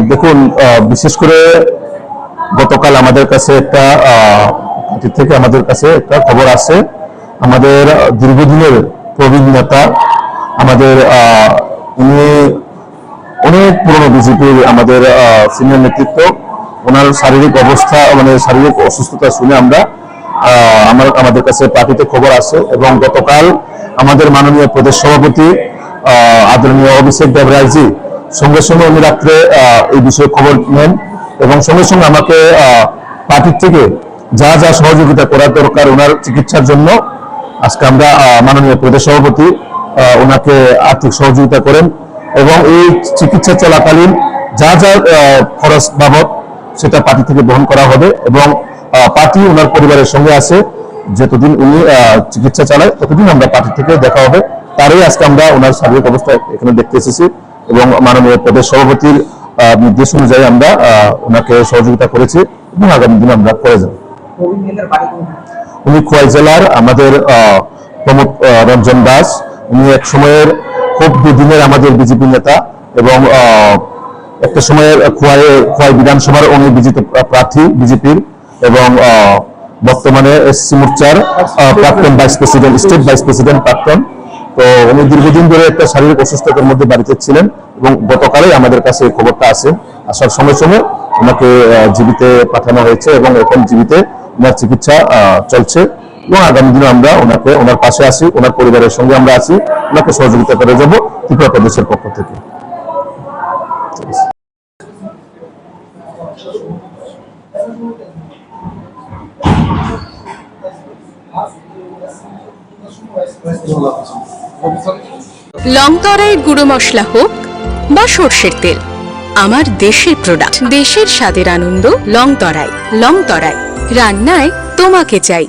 দেখুন, বিশেষ করে গতকাল আমাদের কাছে একটা খবর আছে। আমাদের দীর্ঘদিনের প্রবীণ নেতা, আমাদের উনি অনেক পুরনো বিজেপির আমাদের সিনিয়র নেতৃত্ব, ওনার শারীরিক অবস্থা শারীরিক অসুস্থতা শুনে আমাদের কাছে পার্টিতে খবর আছে। এবং গতকাল আমাদের মাননীয় প্রদেশ সভাপতি আদরণীয় অভিষেক দেবরায়জি সঙ্গে সঙ্গে উনি রাত্রে এই বিষয়ে খবর নেন এবং সঙ্গে সঙ্গে আমাকে পার্টির থেকে যা যা সহযোগিতা করার দরকার ওনার চিকিৎসার জন্য, আজকে আমরা মাননীয় প্রদেশ সভাপতি ওনাকে আর্থিক সহযোগিতা করেন এবং এই চিকিৎসা চলাকালীন যা যা খরচ বাবদ সেটা পার্টি থেকে বহন করা হবে এবং পার্টি ওনার পরিবারের সঙ্গে আছে। যতদিন উনি চিকিৎসা চালায় ততদিন আমরা পার্টি থেকে দেখা হবে। তারই আজকে আমরা ওনার শারীরিক অবস্থা এখানে দেখতে এসেছি এবং মাননীয় প্রদেশ সভাপতির নির্দেশ অনুযায়ী আমরা ওনাকে সহযোগিতা করেছি এবং আগামী দিনে আমরা করে যাব। উনি খোয়াই জেলার আমাদের প্রমোদ রঞ্জন দাস, উনি এক সময়ের খুব দুদিনের আমাদের বিজেপি নেতা এবং একটা সময়ের খোয়াই বিধানসভার উনি বিজেপি প্রার্থী বিজেপির এবং বর্তমানে এসসি মোর্চার প্রাক্তন vice president, state vice president প্রাক্তন। তো উনি দীর্ঘদিন ধরে একটা শারীরিক অসুস্থতার মধ্যে বাড়িতে ছিলেন এবং গতকালই আমাদের কাছে খবরটা আসার সঙ্গে সঙ্গে ওনাকে জীবিতে পাঠানো হয়েছে এবং এখন জীবিতে ওনার চিকিৎসা চলছে এবং আগামী দিনে আমরা ওনার পাশে আছি, ওনার পরিবারের সঙ্গে আমরা আছি, ওনাকে সহযোগিতা করে যাব ত্রিপুরা প্রদেশের পক্ষ থেকে। লংতরাইয়ের গুঁড়ো মশলা হোক বা সর্ষের তেল, আমার দেশের প্রোডাক্ট, দেশের স্বাদের আনন্দ। লংতরাই রান্নায় তোমাকে চাই।